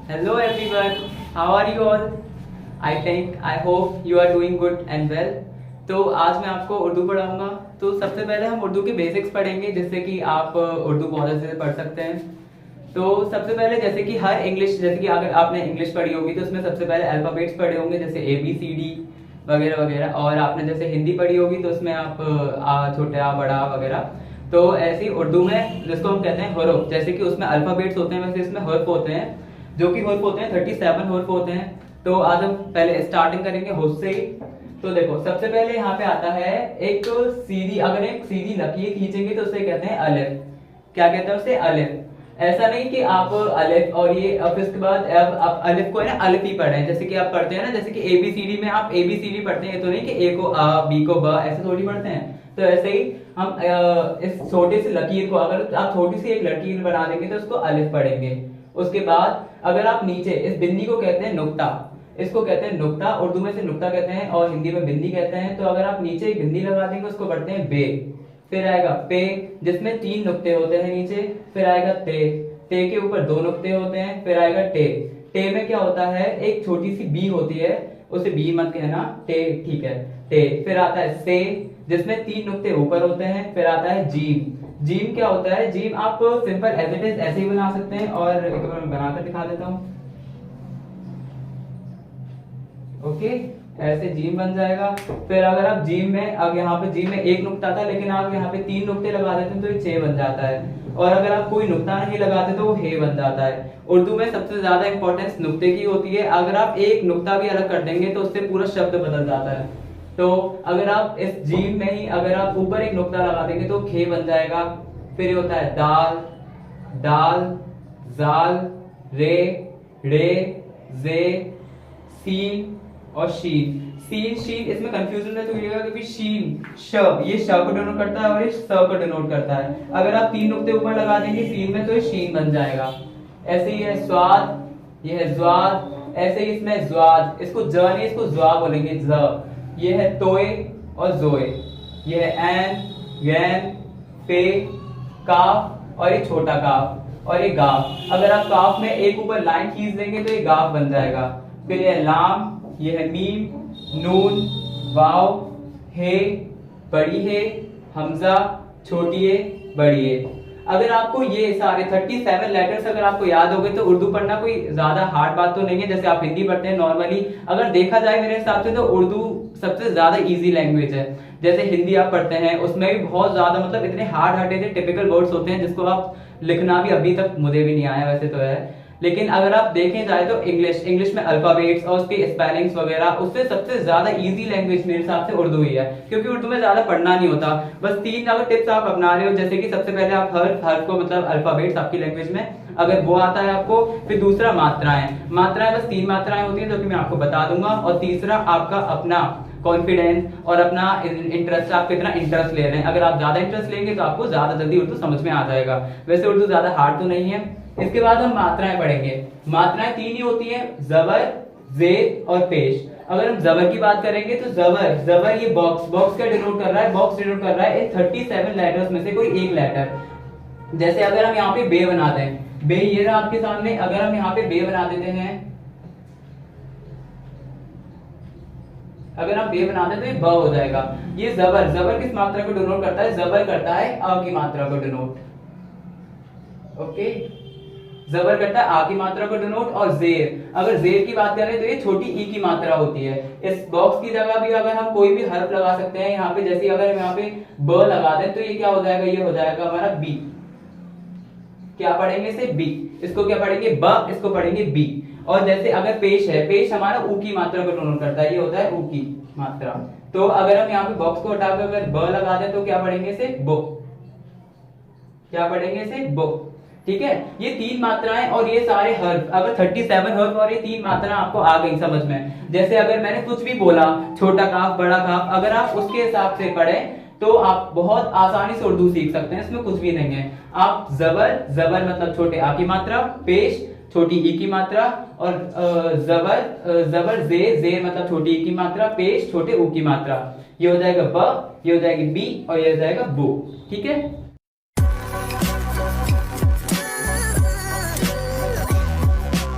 Hello everyone, how are you all? I hope you are doing good and well. तो आज मैं आपको उर्दू पढ़ाऊंगा। तो सबसे पहले हम उर्दू के बेसिक्स पढ़ेंगे जिससे कि आप उर्दू बहुत अच्छे से पढ़ सकते हैं। तो सबसे पहले जैसे कि हर इंग्लिश, जैसे कि अगर आपने इंग्लिश पढ़ी होगी तो उसमें सबसे पहले अल्फाबेट्स पढ़े होंगे जैसे ABCD वगैरह वगैरह, और आपने जैसे हिंदी पढ़ी होगी तो उसमें आप छोटे आ बड़ा आ वगैरह। तो ऐसे ही उर्दू में जिसको हम कहते हैं हुरूफ, जैसे कि उसमें अल्फाबेट्स होते हैं वैसे इसमें हुरूफ होते हैं, जो कि हुरूफ होते हैं 37 हुरूफ होते हैं। तो आज हम पहले स्टार्टिंग करेंगे हुरूफ से ही। तो देखो सबसे पहले यहाँ पे आता है एक सीधी, अगर एक सीधी लकीर खींचेंगे तो उसे कहते हैं अलिफ। क्या कहते हैं उसे? अलिफ। ऐसा नहीं कि आप अलिफ और ये अब इसके बाद अब अलिफ को है ना अलिफ ही पढ़े, जैसे कि आप पढ़ते हैं ना, जैसे कि ABCD में आप ABCD पढ़ते हैं, तो नहीं कि A को A, B को ब, ऐसे थोड़ी पढ़ते हैं। तो ऐसे ही हम इस छोटे से लकीर को, अगर आप छोटी सी एक लकीर बना देंगे तो उसको अलिफ पढ़ेंगे। उसके बाद अगर आप नीचे इस बिंदी को कहते हैं नुक्ता, इसको कहते हैं नुक्ता, उर्दू में से नुक्ता कहते हैं और हिंदी में बिंदी कहते हैं। तो अगर आप नीचे एक बिंदी लगा देंगे उसको पढ़ते हैं बे। फिर आएगा पे जिसमें 3 नुक्ते होते हैं नीचे। फिर आएगा ते के ऊपर 2 नुक्ते होते हैं। फिर आएगा टे में क्या होता है, एक छोटी सी बी होती है, उसे बी मत कहना, टे, ठीक है, टे। फिर आता है से जिसमें 3 नुक्ते ऊपर होते हैं। फिर आता है जीम क्या होता है? जीम आप सिंपल एज इट इज ऐसे ही बना सकते हैं, और एक बार मैं बनाकर दिखा देता हूं। ओके, ऐसे जीम बन जाएगा। फिर अगर आप जीम में, अब यहाँ पे जीम में 1 नुक्ता था लेकिन आप यहाँ पे 3 नुक्ते लगा देते हैं तो ये 6 बन जाता है। और अगर आप कोई नुक्ता नहीं लगाते तो वो हे बन जाता है। उर्दू में सबसे ज्यादा इंपॉर्टेंस नुक्ते की होती है। अगर आप एक नुक्ता भी अलग कर देंगे तो उससे पूरा शब्द बदल जाता है। तो अगर आप इस जीम में ही अगर आप ऊपर एक नुक्ता लगा देंगे तो खे बन जाएगा। फिर ये होता है दाल, जाल, रे, जे, सीन और शीन। इसमें कंफ्यूजन है तो ये क्योंकि शीन ये श को डिनोट करता है और ये स को डिनोट करता है। अगर आप 3 नुक्ते ऊपर लगा देंगे सीन में तो ये शीन बन जाएगा। ऐसे ही है स्वाद, ये है ज्वाद। ऐसे ही इसमें ज्वाद, इसको ज नहीं इसको ज्वा बोलेंगे, ज। ये है तोए और जोए। ये है ऐन, गैन, पे, काफ और ये छोटा काफ और ये गाफ। अगर आप काफ में एक ऊपर लाइन खींच देंगे तो ये गाफ बन जाएगा। फिर ये लाम, ये है मीम, नून, वाव, हे, बड़ी हे, हमजा, छोटी हे, बड़ी हे। अगर आपको ये सारे 37 लेटर्स अगर आपको याद हो गए तो उर्दू पढ़ना कोई ज्यादा हार्ड बात तो नहीं है, जैसे आप हिंदी पढ़ते हैं नॉर्मली। अगर देखा जाए मेरे हिसाब से तो उर्दू सबसे ज्यादा इजी लैंग्वेज है। जैसे हिंदी आप पढ़ते हैं उसमें भी बहुत ज्यादा मतलब इतने हार्ड हार्टेड टिपिकल वर्ड्स होते हैं जिसको आप लिखना भी अभी तक मुझे भी नहीं आया वैसे तो है। लेकिन अगर आप देखें जाए तो इंग्लिश में अल्फाबेट्स और उसके स्पेलिंग्स वगैरह, उससे सबसे ज्यादा इजी लैंग्वेज मेरे हिसाब से उर्दू ही है, क्योंकि उर्दू में ज्यादा पढ़ना नहीं होता। बस 3 अगर टिप्स आप अपना रहे हो, जैसे कि सबसे पहले आप हर को मतलब अल्फाबेट्स आपकी लैंग्वेज में अगर वो आता है आपको। फिर दूसरा मात्राएं बस 3 मात्राएं होती हैं जो कि मैं आपको बता दूंगा। और तीसरा आपका अपना कॉन्फिडेंस और अपना इंटरेस्ट, आप कितना इंटरेस्ट ले रहे हैं। अगर आप ज्यादा इंटरेस्ट लेंगे तो आपको ज्यादा जल्दी उर्दू समझ में आ जाएगा। वैसे उर्दू ज्यादा हार्ड तो नहीं है। इसके बाद हम मात्राएं पढ़ेंगे। मात्राएं 3 ही होती हैं, जबर, जेर और पेश। अगर हम जबर की बात करेंगे तो जबर ये बॉक्स क्या डिनोट कर रहा है? बॉक्स डिनोट कर रहा है 37 लेटर्स में से कोई एक लेटर। जैसे अगर हम यहाँ पे बे बना दें, बे ये रहा आपके सामने, अगर हम यहाँ पे बे बना देते हैं, अगर हम बे बना दें तो ये ब हो जाएगा। ये जबर किस मात्रा को डिनोट करता है? जबर करता है अ की मात्रा को डिनोट। ओके, जबर करता है आ की मात्रा को डिनोट। और जेर, अगर जेर की बात करें तो ये छोटी ई की मात्रा होती है। इस बॉक्स की जगह भी अगर हम कोई भी हर्फ लगा सकते हैं यहाँ पे, जैसे अगर हम यहाँ पे ब लगा दें तो ये क्या हो जाएगा? ये हो जाएगा हमारा बी। क्या पढ़ेंगे इसे? बी। इसको क्या पढ़ेंगे? ब। इसको पढ़ेंगे बी। और जैसे अगर पेश है, पेश हमारा ऊ की मात्रा को डिनोट करता है, ये होता है ऊ की मात्रा। तो अगर हम यहाँ पे बॉक्स को हटाकर अगर ब लगा दें तो क्या पढ़ेंगे इसे? बो। क्या पढ़ेंगे इसे? बो। ठीक है, ये 3 मात्राएं और ये सारे हर्फ, अगर 37 हर्फ और ये 3 मात्रा आपको आ गई समझ में। जैसे अगर मैंने कुछ भी बोला, छोटा काफ बड़ा काफ, अगर आप उसके हिसाब से पढ़ें तो आप बहुत आसानी से उर्दू सीख सकते हैं। इसमें कुछ भी नहीं है। आप जबर मतलब छोटे आ की मात्रा, पेश छोटी ई की मात्रा, और जबर जेर मतलब छोटी ई की मात्रा, पेश छोटे ऊ की मात्रा। ये हो जाएगा ब, ये हो जाएगी बी और ये हो जाएगा बो। ठीक है।